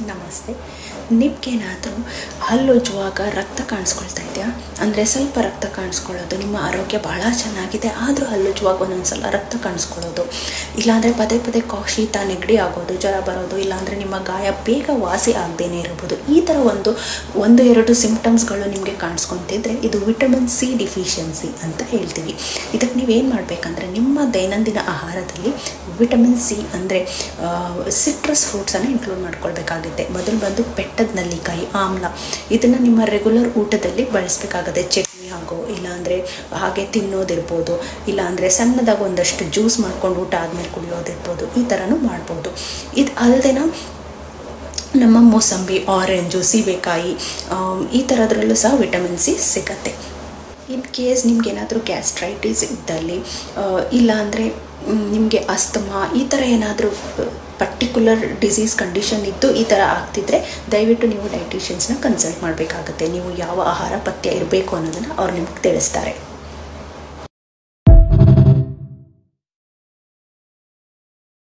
ನಮಸ್ತೆ. ನಿಮ್ಗೇನಾದರೂ ಹಲ್ಲುಜ್ಜುವಾಗ ರಕ್ತ ಕಾಣಿಸ್ಕೊಳ್ತಾ ಇದೆಯಾ? ಅಂದರೆ ಸ್ವಲ್ಪ ರಕ್ತ ಕಾಣಿಸ್ಕೊಳ್ಳೋದು, ನಿಮ್ಮ ಆರೋಗ್ಯ ಬಹಳ ಚೆನ್ನಾಗಿದೆ ಆದರೂ ಹಲ್ಲುಜ್ಜುವಾಗ ಒಂದೊಂದ್ಸಲ ರಕ್ತ ಕಾಣಿಸ್ಕೊಳ್ಳೋದು, ಇಲ್ಲಾಂದರೆ ಪದೇ ಪದೇ ಶೀತ ನೆಗಡಿ ಆಗೋದು, ಜ್ವರ ಬರೋದು, ಇಲ್ಲಾಂದರೆ ನಿಮ್ಮ ಗಾಯ ಬೇಗ ವಾಸಿ ಆಗದೇನೆ ಇರ್ಬೋದು. ಈ ಥರ ಒಂದು ಎರಡು ಸಿಂಪ್ಟಮ್ಸ್ಗಳು ನಿಮಗೆ ಕಾಣಿಸ್ಕೊತಿದ್ರೆ ಇದು ವಿಟಮಿನ್ ಸಿ ಡಿಫಿಷಿಯನ್ಸಿ ಅಂತ ಹೇಳ್ತೀವಿ. ಇದಕ್ಕೆ ನೀವೇನು ಮಾಡಬೇಕಂದ್ರೆ ನಿಮ್ಮ ದೈನಂದಿನ ಆಹಾರದಲ್ಲಿ ವಿಟಮಿನ್ ಸಿ ಅಂದರೆ ಸಿಟ್ರಸ್ ಫ್ರೂಟ್ಸನ್ನು ಇನ್ಕ್ಲೂಡ್ ಮಾಡ್ಕೊಳ್ಬೇಕಾಗುತ್ತೆ. ಮೊದಲು ಬಂದು ಬೆಟ್ಟದ ನೆಲ್ಲಿಕಾಯಿ, ಆಮ್ಲ, ಇದನ್ನು ನಿಮ್ಮ ರೆಗ್ಯುಲರ್ ಊಟದಲ್ಲಿ ಬಳಸಬೇಕಾಗುತ್ತೆ. ಚಟ್ನಿ ಆಗೋ, ಇಲ್ಲಾಂದರೆ ಹಾಗೆ ತಿನ್ನೋದಿರ್ಬೋದು, ಇಲ್ಲಾಂದರೆ ಸಣ್ಣದಾಗಿ ಒಂದಷ್ಟು ಜ್ಯೂಸ್ ಮಾಡ್ಕೊಂಡು ಊಟ ಆದಮೇಲೆ ಕುಡಿಯೋದಿರ್ಬೋದು, ಈ ಥರನೂ ಮಾಡ್ಬೋದು. ಇದು ಅಲ್ಲದೆ ನಮ್ಮ ಮೂಸಂಬಿ, ಆರೆಂಜು, ಸೀಬೆಕಾಯಿ ಈ ಥರದ್ರಲ್ಲೂ ಸಹ ವಿಟಮಿನ್ ಸಿ ಸಿಗತ್ತೆ. ಇನ್ ಕೇಸ್ ನಿಮ್ಗೇನಾದರೂ ಗ್ಯಾಸ್ಟ್ರೈಟಿಸ್ ಇದ್ದಲ್ಲಿ, ಇಲ್ಲಾಂದರೆ ನಿಮಗೆ ಅಸ್ತಮಾ ಈ ಥರ ಏನಾದರೂ ಪರ್ಟಿಕ್ಯುಲರ್ ಡಿಸೀಸ್ ಕಂಡೀಷನ್ ಇದ್ದು ಈ ಥರ ಆಗ್ತಿದ್ರೆ ದಯವಿಟ್ಟು ನೀವು ಡೈಟಿಷಿಯನ್ಸ್ನ ಕನ್ಸಲ್ಟ್ ಮಾಡಬೇಕಾಗುತ್ತೆ. ನೀವು ಯಾವ ಆಹಾರ ಪಥ್ಯ ಇರಬೇಕು ಅನ್ನೋದನ್ನು ಅವ್ರು ನಿಮ್ಗೆ ತಿಳಿಸ್ತಾರೆ.